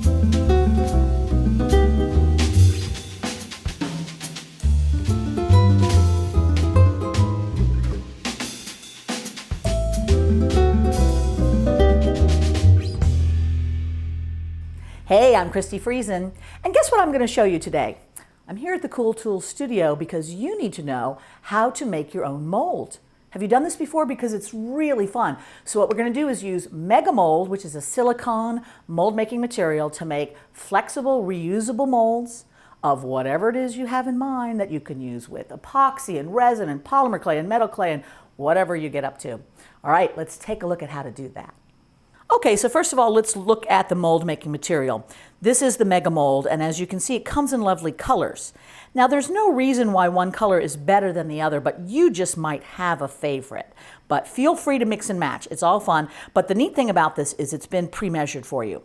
Hey, I'm Christi Friesen, and guess what I'm going to show you today? I'm here at the Cool Tools studio because you need to know how to make your own mold. Have you done this before? Because it's really fun. So what we're going to do is use Mega Mold, which is a silicone mold making material, to make flexible, reusable molds of whatever it is you have in mind that you can use with epoxy and resin and polymer clay and metal clay and whatever you get up to. All right, let's take a look at how to do that. Okay, so first of all, let's look at the mold making material. This is the Mega Mold, and as you can see, it comes in lovely colors. Now, there's no reason why one color is better than the other, but you just might have a favorite. But feel free to mix and match. It's all fun. But the neat thing about this is it's been pre-measured for you.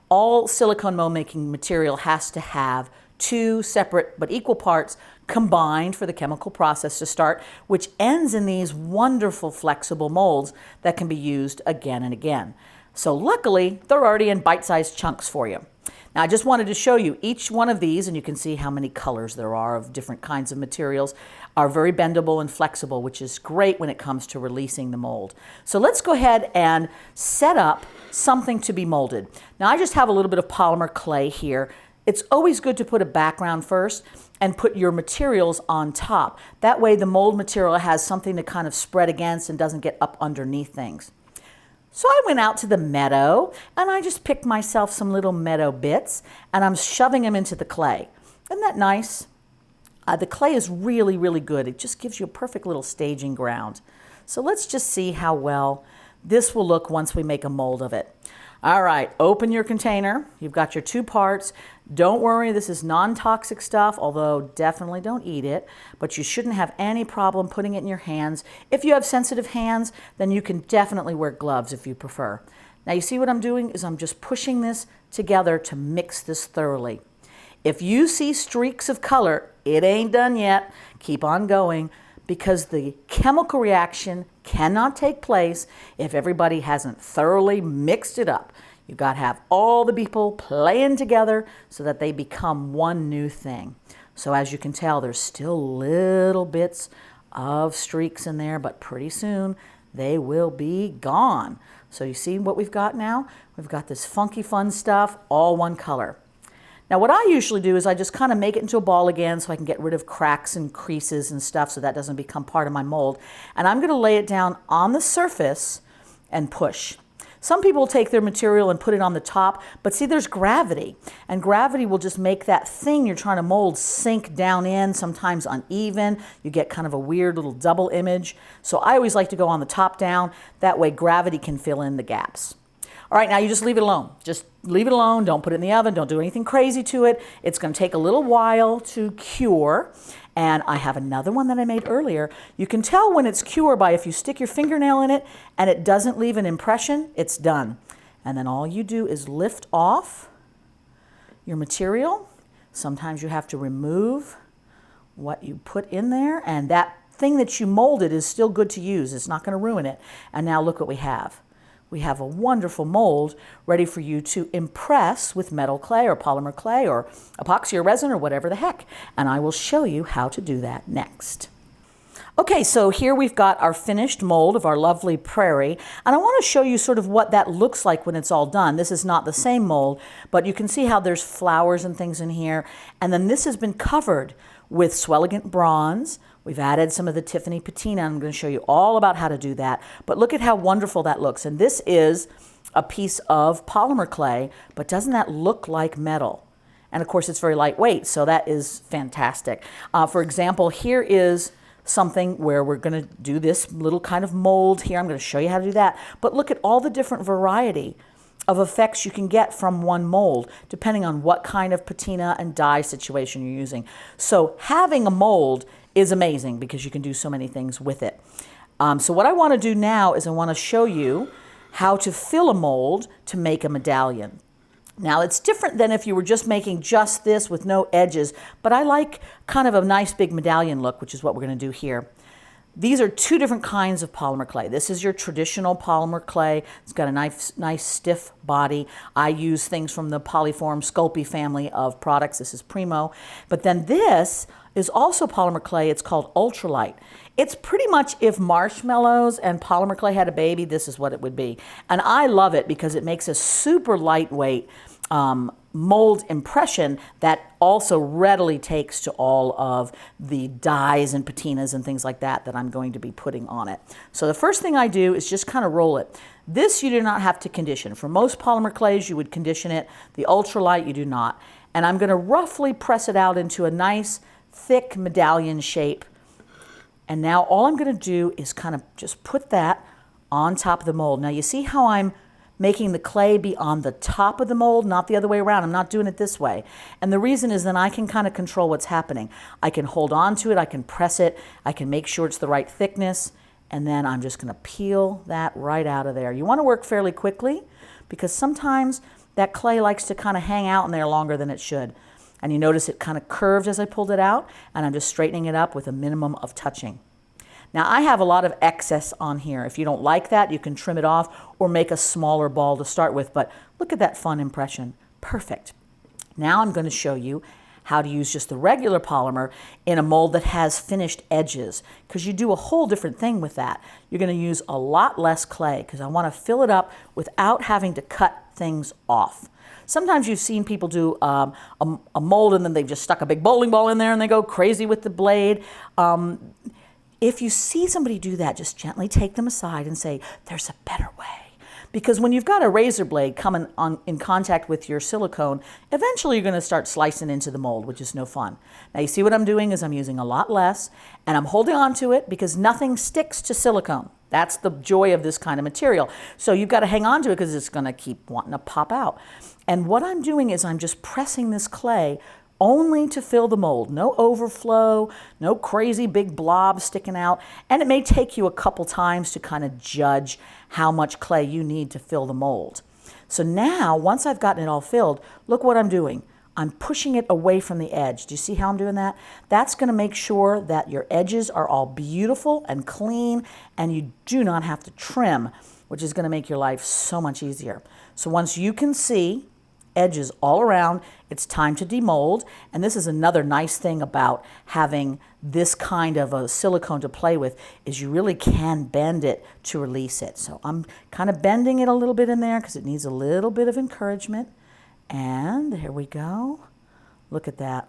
All silicone mold making material has to have two separate but equal parts combined for the chemical process to start, which ends in these wonderful flexible molds that can be used again and again. So luckily, they're already in bite-sized chunks for you. Now, I just wanted to show you each one of these, and you can see how many colors there are of different kinds of materials, are very bendable and flexible, which is great when it comes to releasing the mold. So let's go ahead and set up something to be molded. Now, I just have a little bit of polymer clay here. It's always good to put a background first and put your materials on top. That way, the mold material has something to kind of spread against and doesn't get up underneath things. So I went out to the meadow and I just picked myself some little meadow bits and I'm shoving them into the clay. Isn't that nice? The clay is really, really good. It just gives you a perfect little staging ground. So let's just see how well this will look once we make a mold of it. All right, open your container. You've got your two parts. Don't worry, this is non-toxic stuff, although definitely don't eat it, but you shouldn't have any problem putting it in your hands. If you have sensitive hands, then you can definitely wear gloves if you prefer. Now you see what I'm doing is I'm just pushing this together to mix this thoroughly. If you see streaks of color, it ain't done yet. Keep on going, because the chemical reaction cannot take place if everybody hasn't thoroughly mixed it up. You've got to have all the people playing together so that they become one new thing. So as you can tell, there's still little bits of streaks in there, but pretty soon they will be gone. So you see what we've got now? We've got this funky fun stuff, all one color. Now what I usually do is I just kind of make it into a ball again so I can get rid of cracks and creases and stuff so that doesn't become part of my mold. And I'm going to lay it down on the surface and push. Some people take their material and put it on the top, but see, there's gravity. And gravity will just make that thing you're trying to mold sink down in, sometimes uneven. You get kind of a weird little double image. So I always like to go on the top down. That way gravity can fill in the gaps. All right, now you just leave it alone. Just leave it alone. Don't put it in the oven. Don't do anything crazy to it. It's going to take a little while to cure. And I have another one that I made earlier. You can tell when it's cured by if you stick your fingernail in it and it doesn't leave an impression, it's done. And then all you do is lift off your material. Sometimes you have to remove what you put in there, and that thing that you molded is still good to use. It's not going to ruin it. And now look what we have. We have a wonderful mold ready for you to impress with metal clay or polymer clay or epoxy or resin or whatever the heck. And I will show you how to do that next. Okay, so here we've got our finished mold of our lovely prairie. And I want to show you sort of what that looks like when it's all done. This is not the same mold, but you can see how there's flowers and things in here. And then this has been covered with Swellegant bronze. We've added some of the Tiffany patina. I'm going to show you all about how to do that. But look at how wonderful that looks. And this is a piece of polymer clay, but doesn't that look like metal? And of course, it's very lightweight, so that is fantastic. For example, here is something where we're going to do this little kind of mold here. I'm going to show you how to do that. But look at all the different variety of effects you can get from one mold, depending on what kind of patina and dye situation you're using. So having a mold is amazing because you can do so many things with it. So what I want to do now is I want to show you how to fill a mold to make a medallion. Now it's different than if you were just making just this with no edges, but I like kind of a nice big medallion look, which is what we're going to do here. These are two different kinds of polymer clay. This is your traditional polymer clay. It's got a nice stiff body. I use things from the Polyform Sculpey family of products. This is Primo. But then this is also polymer clay. It's called ultralight. It's pretty much if marshmallows and polymer clay had a baby, this is what it would be. And I love it because it makes a super lightweight mold impression that also readily takes to all of the dyes and patinas and things like that I'm going to be putting on it. So the first thing I do is just kind of roll it. This you do not have to condition. For most polymer clays you would condition it. The ultralight you do not. And I'm going to roughly press it out into a nice thick medallion shape. And now all I'm going to do is kind of just put that on top of the mold. Now you see how I'm making the clay be on the top of the mold, not the other way around. I'm not doing it this way. And the reason is then I can kind of control what's happening. I can hold on to it, I can press it, I can make sure it's the right thickness, and then I'm just going to peel that right out of there. You want to work fairly quickly because sometimes that clay likes to kind of hang out in there longer than it should. And you notice it kind of curved as I pulled it out, and I'm just straightening it up with a minimum of touching. Now I have a lot of excess on here. If you don't like that, you can trim it off or make a smaller ball to start with, but look at that fun impression. Perfect. Now I'm going to show you how to use just the regular polymer in a mold that has finished edges, because you do a whole different thing with that. You're going to use a lot less clay because I want to fill it up without having to cut things off. Sometimes you've seen people do a mold and then they've just stuck a big bowling ball in there and they go crazy with the blade. If you see somebody do that, just gently take them aside and say, there's a better way. Because when you've got a razor blade coming in contact with your silicone, eventually you're going to start slicing into the mold, which is no fun. Now you see what I'm doing is I'm using a lot less, and I'm holding on to it because nothing sticks to silicone. That's the joy of this kind of material. So you've got to hang on to it because it's going to keep wanting to pop out. And what I'm doing is I'm just pressing this clay only to fill the mold. No overflow, no crazy big blob sticking out. And it may take you a couple times to kind of judge how much clay you need to fill the mold. So now, once I've gotten it all filled, look what I'm doing. I'm pushing it away from the edge. Do you see how I'm doing that? That's going to make sure that your edges are all beautiful and clean, and you do not have to trim, which is going to make your life so much easier. So once you can see edges all around, it's time to demold. And this is another nice thing about having this kind of a silicone to play with, is you really can bend it to release it. So I'm kind of bending it a little bit in there because it needs a little bit of encouragement. And there we go. Look at that.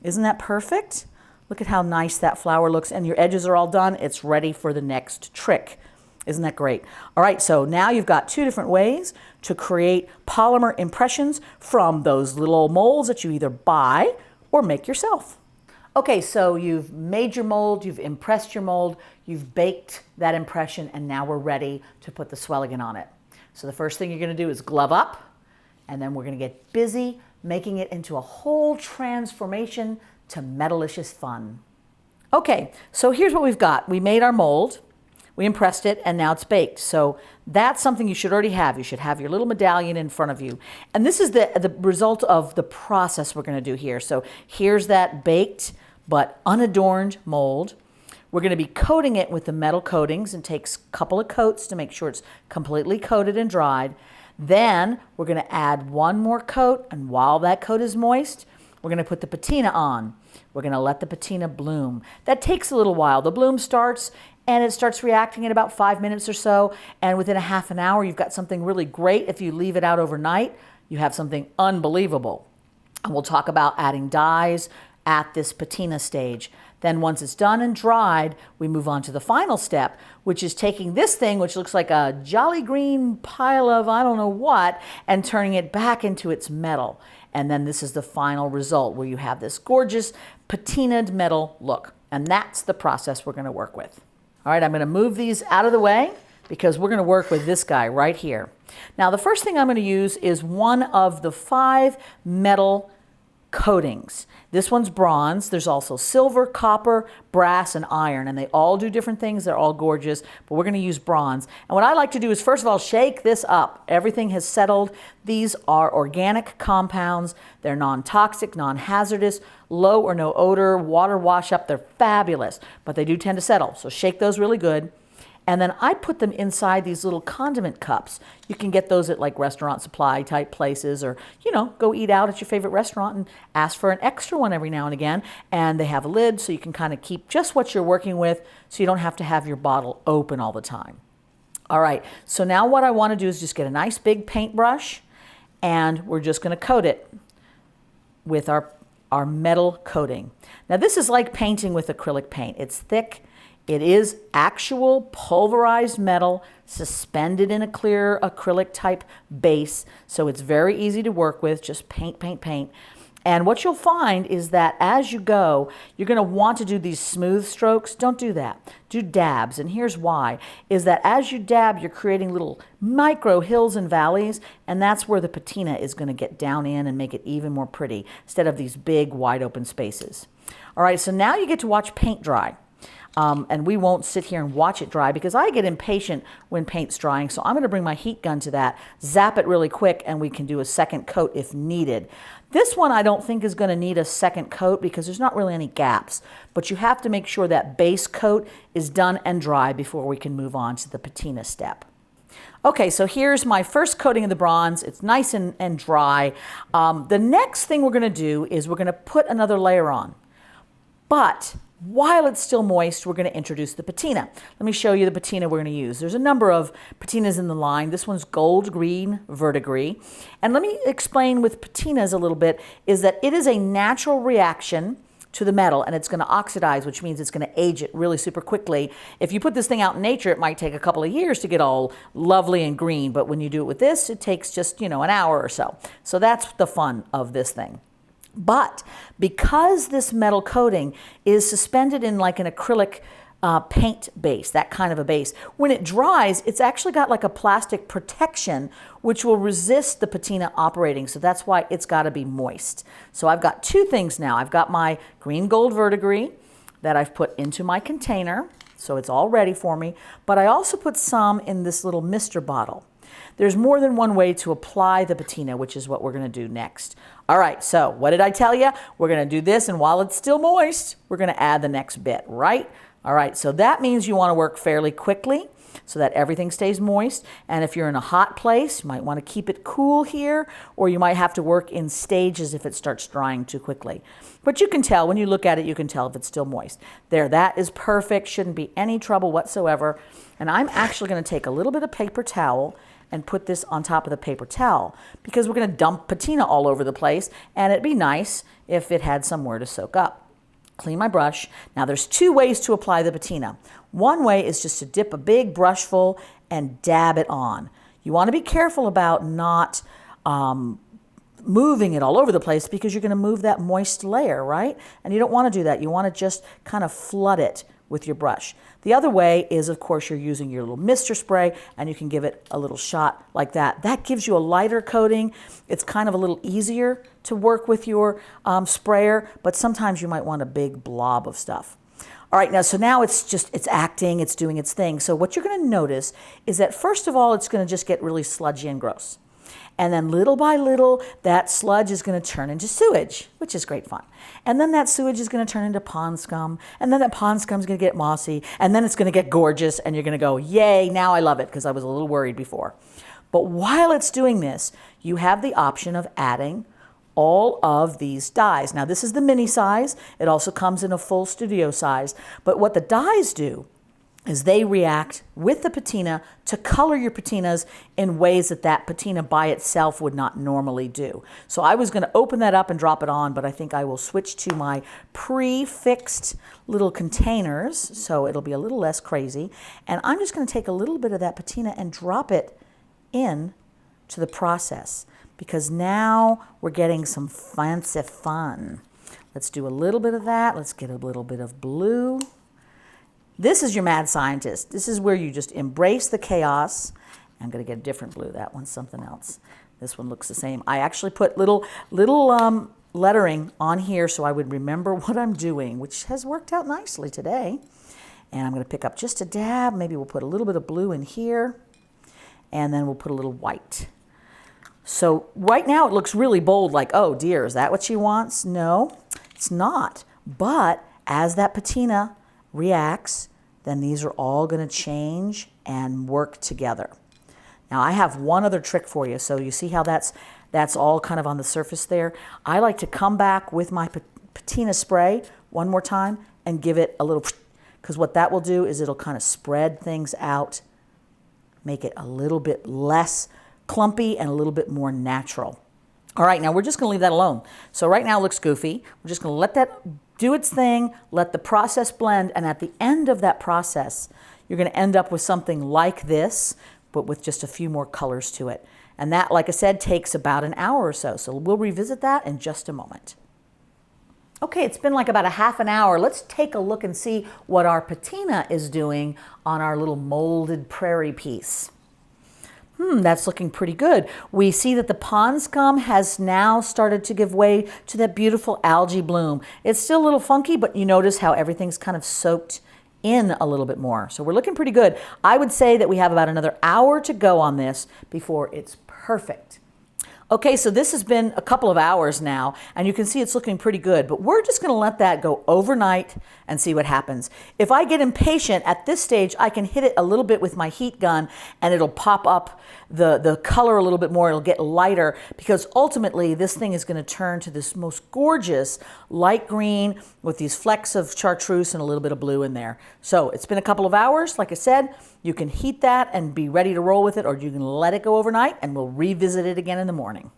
Isn't that perfect? Look at how nice that flower looks, and your edges are all done. It's ready for the next trick. Isn't that great? All right, so now you've got two different ways to create polymer impressions from those little molds that you either buy or make yourself. Okay, so you've made your mold, you've impressed your mold, you've baked that impression, and now we're ready to put the Swellegant on it. So the first thing you're going to do is glove up, and then we're going to get busy making it into a whole transformation to meadow-licious fun. Okay, so here's what we've got. We made our mold. We impressed it, and now it's baked. So that's something you should already have. You should have your little medallion in front of you. And this is the result of the process we're going to do here. So here's that baked but unadorned mold. We're going to be coating it with the metal coatings, and takes a couple of coats to make sure it's completely coated and dried. Then we're going to add one more coat, and while that coat is moist, we're going to put the patina on. We're going to let the patina bloom. That takes a little while. The bloom starts, and it starts reacting in about 5 minutes or so, and within a half an hour you've got something really great. If you leave it out overnight, you have something unbelievable. And we'll talk about adding dyes at this patina stage. Then once it's done and dried, we move on to the final step, which is taking this thing, which looks like a jolly green pile of I don't know what, and turning it back into its metal. And then this is the final result, where you have this gorgeous patinaed metal look. And that's the process we're going to work with. All right, I'm going to move these out of the way because we're going to work with this guy right here. Now, the first thing I'm going to use is one of the 5 metal coatings. This one's bronze. There's also silver, copper, brass, and iron, and they all do different things. They're all gorgeous, but we're going to use bronze. And what I like to do is, first of all, shake this up. Everything has settled. These are organic compounds. They're non-toxic, non-hazardous, low or no odor, water wash up. They're fabulous, but they do tend to settle. So shake those really good. And then I put them inside these little condiment cups. You can get those at like restaurant supply type places, or, you know, go eat out at your favorite restaurant and ask for an extra one every now and again. And they have a lid so you can kind of keep just what you're working with, so you don't have to have your bottle open all the time. All right, so now what I want to do is just get a nice big paintbrush, and we're just going to coat it with our metal coating. Now this is like painting with acrylic paint. It's thick. It is actual pulverized metal suspended in a clear acrylic type base, so it's very easy to work with. Just paint, paint, paint. And what you'll find is that as you go, you're going to want to do these smooth strokes. Don't do that. Do dabs, and here's why. Is that as you dab, you're creating little micro hills and valleys, and that's where the patina is going to get down in and make it even more pretty, instead of these big, wide open spaces. All right, so now you get to watch paint dry. And we won't sit here and watch it dry because I get impatient when paint's drying. So I'm going to bring my heat gun to that, zap it really quick, and we can do a second coat if needed. This one I don't think is going to need a second coat because there's not really any gaps. But you have to make sure that base coat is done and dry before we can move on to the patina step. Okay, so here's my first coating of the bronze. It's nice and dry. The next thing we're going to do is we're going to put another layer on. But while it's still moist, we're going to introduce the patina. Let me show you the patina we're going to use. There's a number of patinas in the line. This one's gold green verdigris. And let me explain with patinas a little bit, is that it is a natural reaction to the metal, and it's going to oxidize, which means it's going to age it really super quickly. If you put this thing out in nature, it might take a couple of years to get all lovely and green, but when you do it with this, it takes just, you know, an hour or so. So that's the fun of this thing. But because this metal coating is suspended in like an acrylic paint base, that kind of a base, when it dries, it's actually got like a plastic protection which will resist the patina operating. So that's why it's got to be moist. So I've got two things now. I've got my green gold verdigris that I've put into my container, so it's all ready for me. But I also put some in this little mister bottle. There's more than one way to apply the patina, which is what we're going to do next. All right, so what did I tell you? We're going to do this, and while it's still moist, we're going to add the next bit, right? All right, so that means you want to work fairly quickly so that everything stays moist. And if you're in a hot place, you might want to keep it cool here, or you might have to work in stages if it starts drying too quickly. But you can tell, when you look at it, you can tell if it's still moist. There, that is perfect. Shouldn't be any trouble whatsoever. And I'm actually going to take a little bit of paper towel and put this on top of the paper towel, because we're going to dump patina all over the place, and it'd be nice if it had somewhere to soak up. Clean my brush. Now there's two ways to apply the patina. One way is just to dip a big brush full and dab it on. You want to be careful about not moving it all over the place, because you're going to move that moist layer, right? And you don't want to do that. You want to just kind of flood it with your brush. The other way is, of course, you're using your little mister spray, and you can give it a little shot like that. That gives you a lighter coating. It's kind of a little easier to work with your sprayer, but sometimes you might want a big blob of stuff. All right, so now it's acting, it's doing its thing. So what you're going to notice is that, first of all, it's going to just get really sludgy and gross. And then little by little, that sludge is going to turn into sewage, which is great fun. And then that sewage is going to turn into pond scum. And then that pond scum is going to get mossy. And then it's going to get gorgeous. And you're going to go, yay, now I love it, because I was a little worried before. But while it's doing this, you have the option of adding all of these dyes. Now, this is the mini size. It also comes in a full studio size. But what the dyes do is they react with the patina to color your patinas in ways that that patina by itself would not normally do. So I was going to open that up and drop it on, but I think I will switch to my pre-fixed little containers, so it'll be a little less crazy. And I'm just going to take a little bit of that patina and drop it in to the process, because now we're getting some fancy fun. Let's do a little bit of that. Let's get a little bit of blue. This is your mad scientist. This is where you just embrace the chaos. I'm going to get a different blue. That one's something else. This one looks the same. I actually put little lettering on here so I would remember what I'm doing, which has worked out nicely today. And I'm going to pick up just a dab. Maybe we'll put a little bit of blue in here, and then we'll put a little white. So right now it looks really bold, like, oh dear, is that what she wants? No, it's not. But as that patina reacts, then these are all going to change and work together. Now I have one other trick for you. So you see how that's all kind of on the surface there? I like to come back with my patina spray one more time and give it a little, because what that will do is it'll kind of spread things out, make it a little bit less clumpy and a little bit more natural. All right, now we're just going to leave that alone. So right now it looks goofy. We're just going to let that do its thing, let the process blend, and at the end of that process, you're going to end up with something like this, but with just a few more colors to it. And that, like I said, takes about an hour or so. So we'll revisit that in just a moment. Okay, it's been like about a half an hour. Let's take a look and see what our patina is doing on our little molded prairie piece. That's looking pretty good. We see that the pond scum has now started to give way to that beautiful algae bloom. It's still a little funky, but you notice how everything's kind of soaked in a little bit more. So we're looking pretty good. I would say that we have about another hour to go on this before it's perfect. Okay, so this has been a couple of hours now, and you can see it's looking pretty good, but we're just going to let that go overnight and see what happens. If I get impatient at this stage, I can hit it a little bit with my heat gun, and it'll pop up the color a little bit more. It'll get lighter, because ultimately this thing is going to turn to this most gorgeous light green with these flecks of chartreuse and a little bit of blue in there. So it's been a couple of hours. Like I said, you can heat that and be ready to roll with it, or you can let it go overnight and we'll revisit it again in the morning.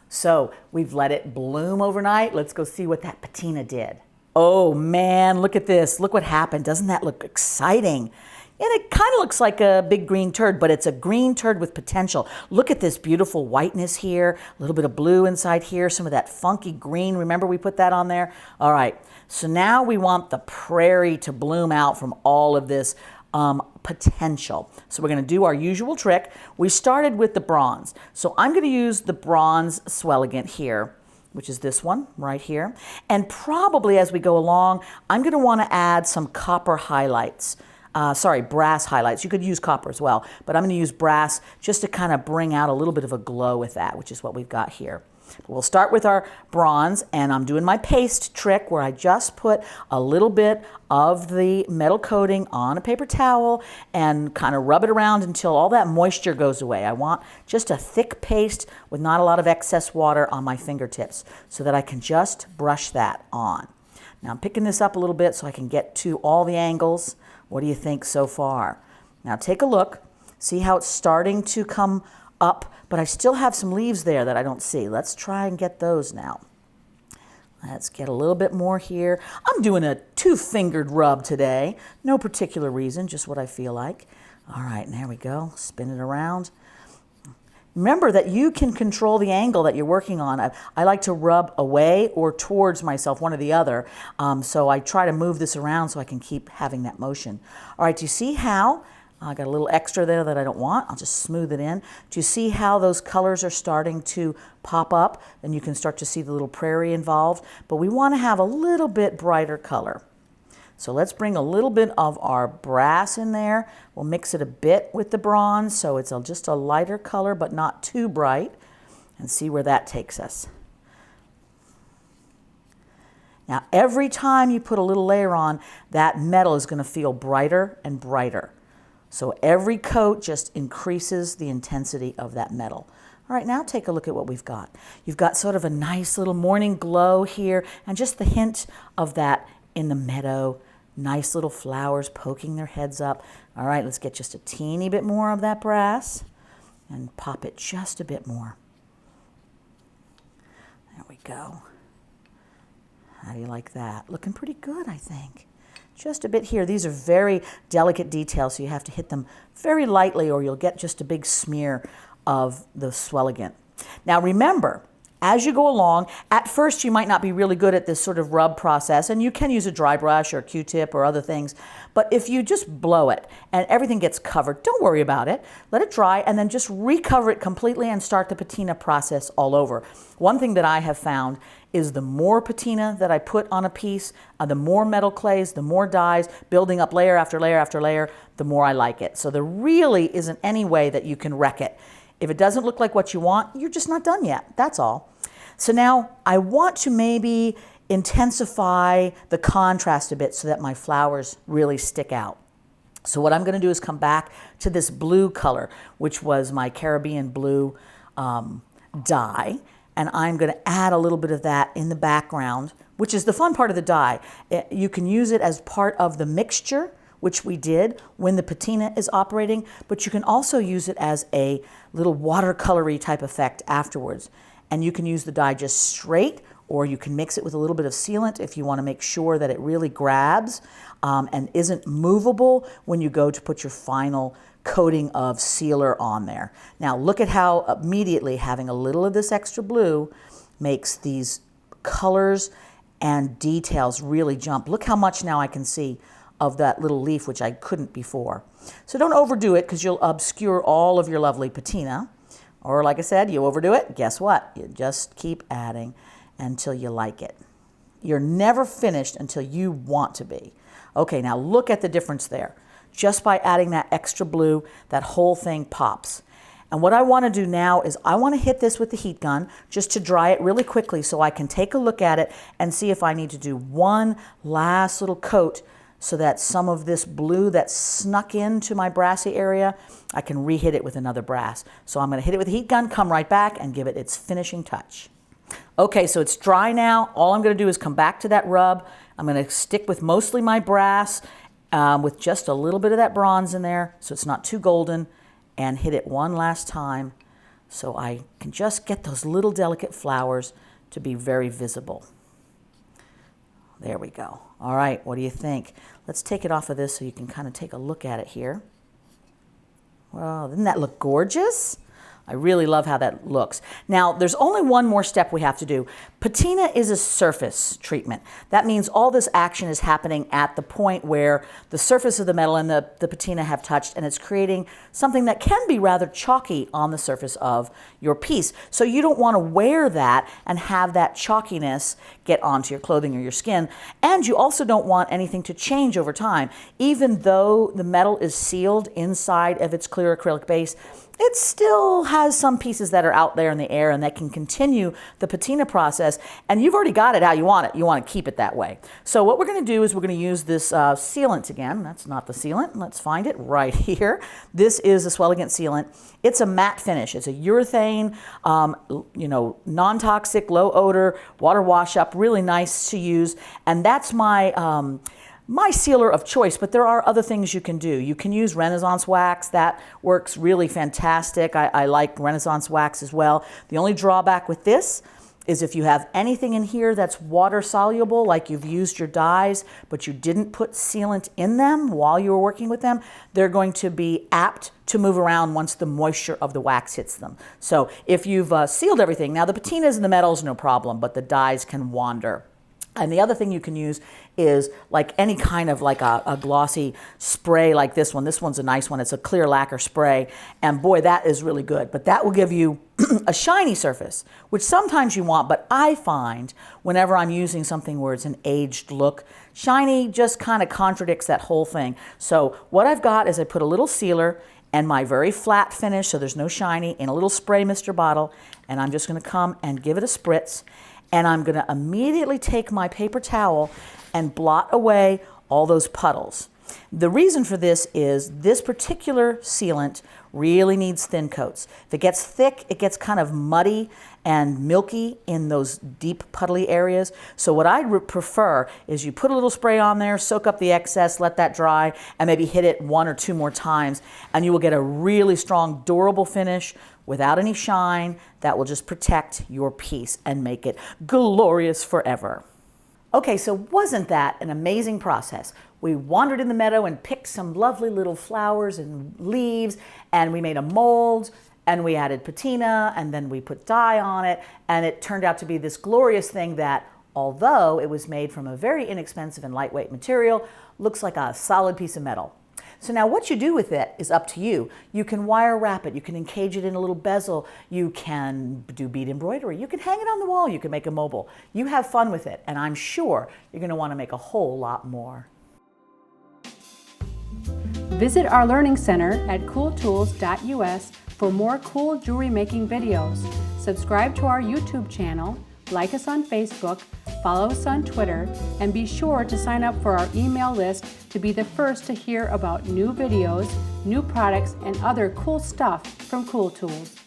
So we've let it bloom overnight. Let's go see what that patina did. Oh man, look at this. Look what happened. Doesn't that look exciting? And it kind of looks like a big green turd, but it's a green turd with potential. Look at this beautiful whiteness here, a little bit of blue inside here, some of that funky green. Remember we put that on there? All right, so now we want the prairie to bloom out from all of this potential. So we're going to do our usual trick. We started with the bronze. So I'm going to use the bronze Swellegant here, which is this one right here. And probably as we go along, I'm going to want to add some copper highlights. Brass highlights. You could use copper as well, but I'm going to use brass just to kind of bring out a little bit of a glow with that, which is what we've got here. We'll start with our bronze, and I'm doing my paste trick where I just put a little bit of the metal coating on a paper towel and kind of rub it around until all that moisture goes away. I want just a thick paste with not a lot of excess water on my fingertips so that I can just brush that on. Now I'm picking this up a little bit so I can get to all the angles. What do you think so far? Now take a look. See how it's starting to come up, but I still have some leaves there that I don't see. Let's try and get those now. Let's get a little bit more here. I'm doing a two-fingered rub today. No particular reason, just what I feel like. All right, and there we go. Spin it around. Remember that you can control the angle that you're working on. I like to rub away or towards myself, one or the other. So I try to move this around so I can keep having that motion. All right, do you see how? I got a little extra there that I don't want. I'll just smooth it in. Do you see how those colors are starting to pop up? And you can start to see the little prairie involved. But we want to have a little bit brighter color. So let's bring a little bit of our brass in there. We'll mix it a bit with the bronze so it's just a lighter color but not too bright, and see where that takes us. Now every time you put a little layer on, that metal is going to feel brighter and brighter. So every coat just increases the intensity of that metal. All right, now take a look at what we've got. You've got sort of a nice little morning glow here and just the hint of that in the meadow. Nice little flowers poking their heads up. All right, let's get just a teeny bit more of that brass and pop it just a bit more. There we go. How do you like that? Looking pretty good, I think. Just a bit here. These are very delicate details, so you have to hit them very lightly or you'll get just a big smear of the Swellegant. Now remember, As you go along, at first you might not be really good at this sort of rub process, and you can use a dry brush or a Q-tip or other things, but if you just blow it and everything gets covered, don't worry about it. Let it dry and then just recover it completely and start the patina process all over. One thing that I have found is the more patina that I put on a piece, the more metal clays, the more dyes, building up layer after layer after layer, the more I like it. So there really isn't any way that you can wreck it. If it doesn't look like what you want, you're just not done yet. That's all. So now I want to maybe intensify the contrast a bit so that my flowers really stick out. So what I'm going to do is come back to this blue color, which was my Caribbean blue dye. And I'm going to add a little bit of that in the background, which is the fun part of the dye. You can use it as part of the mixture, which we did when the patina is operating, but you can also use it as a little watercolory type effect afterwards. And you can use the dye just straight, or you can mix it with a little bit of sealant if you want to make sure that it really grabs and isn't movable when you go to put your final coating of sealer on there. Now look at how immediately having a little of this extra blue makes these colors and details really jump. Look how much now I can see of that little leaf, which I couldn't before. So don't overdo it because you'll obscure all of your lovely patina. Or like I said, you overdo it, guess what? You just keep adding until you like it. You're never finished until you want to be. Okay, now look at the difference there. Just by adding that extra blue, that whole thing pops. And what I want to do now is I want to hit this with the heat gun just to dry it really quickly so I can take a look at it and see if I need to do one last little coat so that some of this blue that snuck into my brassy area, I can re-hit it with another brass. So I'm going to hit it with the heat gun, come right back, and give it its finishing touch. Okay, so it's dry now. All I'm going to do is come back to that rub. I'm going to stick with mostly my brass with just a little bit of that bronze in there so it's not too golden, and hit it one last time so I can just get those little delicate flowers to be very visible. There we go. All right, what do you think? Let's take it off of this so you can kind of take a look at it here. Well, doesn't that look gorgeous? I really love how that looks. Now, there's only one more step we have to do. Patina is a surface treatment. That means all this action is happening at the point where the surface of the metal and the patina have touched, and it's creating something that can be rather chalky on the surface of your piece. So you don't want to wear that and have that chalkiness get onto your clothing or your skin. And you also don't want anything to change over time. Even though the metal is sealed inside of its clear acrylic base, it still has some pieces that are out there in the air and that can continue the patina process, and you've already got it how you want it. You want to keep it that way. So what we're going to do is we're going to use this sealant again. That's not the sealant. Let's find it right here. This is a Swellegant sealant. It's a matte finish. It's a urethane, non-toxic, low odor, water wash up, really nice to use. And that's my sealer of choice, but there are other things you can do. You can use Renaissance wax. That works really fantastic. I like Renaissance wax as well. The only drawback with this is if you have anything in here that's water soluble, like you've used your dyes, but you didn't put sealant in them while you were working with them, they're going to be apt to move around once the moisture of the wax hits them. So if you've sealed everything, now the patinas and the metals, no problem, but the dyes can wander. And the other thing you can use is like any kind of like a glossy spray like this one. This one's a nice one. It's a clear lacquer spray. And boy, that is really good. But that will give you a shiny surface, which sometimes you want. But I find whenever I'm using something where it's an aged look, shiny just kind of contradicts that whole thing. So what I've got is I put a little sealer and my very flat finish, so there's no shiny, in a little spray mister bottle. And I'm just going to come and give it a spritz. And I'm going to immediately take my paper towel and blot away all those puddles. The reason for this is this particular sealant really needs thin coats. If it gets thick, it gets kind of muddy and milky in those deep puddly areas. So what I prefer is you put a little spray on there, soak up the excess, let that dry, and maybe hit it 1 or 2 more times, and you will get a really strong, durable finish without any shine that will just protect your piece and make it glorious forever. Okay, so wasn't that an amazing process? We wandered in the meadow and picked some lovely little flowers and leaves, and we made a mold, and we added patina, and then we put dye on it, and it turned out to be this glorious thing that, although it was made from a very inexpensive and lightweight material, looks like a solid piece of metal. So now what you do with it is up to you. You can wire wrap it, you can encage it in a little bezel, you can do bead embroidery, you can hang it on the wall, you can make a mobile. You have fun with it, and I'm sure you're going to want to make a whole lot more. Visit our Learning Center at cooltools.us for more cool jewelry making videos. Subscribe to our YouTube channel, like us on Facebook, follow us on Twitter, and be sure to sign up for our email list to be the first to hear about new videos, new products, and other cool stuff from Cool Tools.